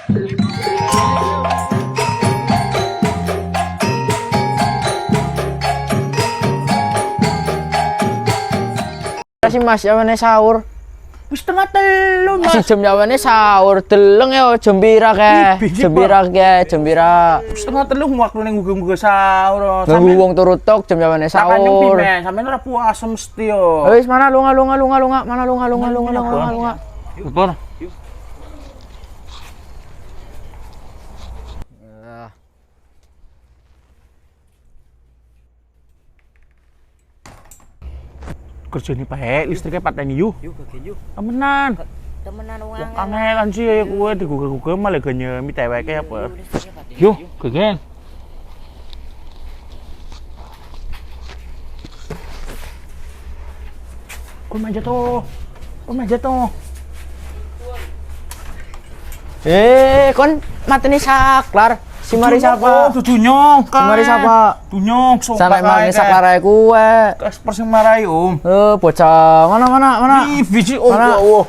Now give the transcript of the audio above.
Kasih Mas jawane sahur. Wis tengah telu, Mas. Masih jam jawane sahur. Deleng ya jembira ke. Jembira. Wis tengah telu waktu ning nggo sahur. Nunggu wong turu tok jam jawane sahur. Sampeyan ora puasa mesti yo. Wis mana lunga. Mana lunga. Bor. Kerja ini pakai listriknya pateni yuk. Yuk bagian yuk. Temenan. Temenan Wong uang. kangelan sih ya kowe digugah-gugah malah ganya mi teweke apa. Yuk, gegen. Kon manjat tuh. Kon mateni saklar. Si mari siapa? Dudu nyong. Si mari siapa? Dunyong Sampai mari saklar ae kuwe. Ekspor sing marai, Om. Bocah mana? Ih, biji om. Mana? Wah.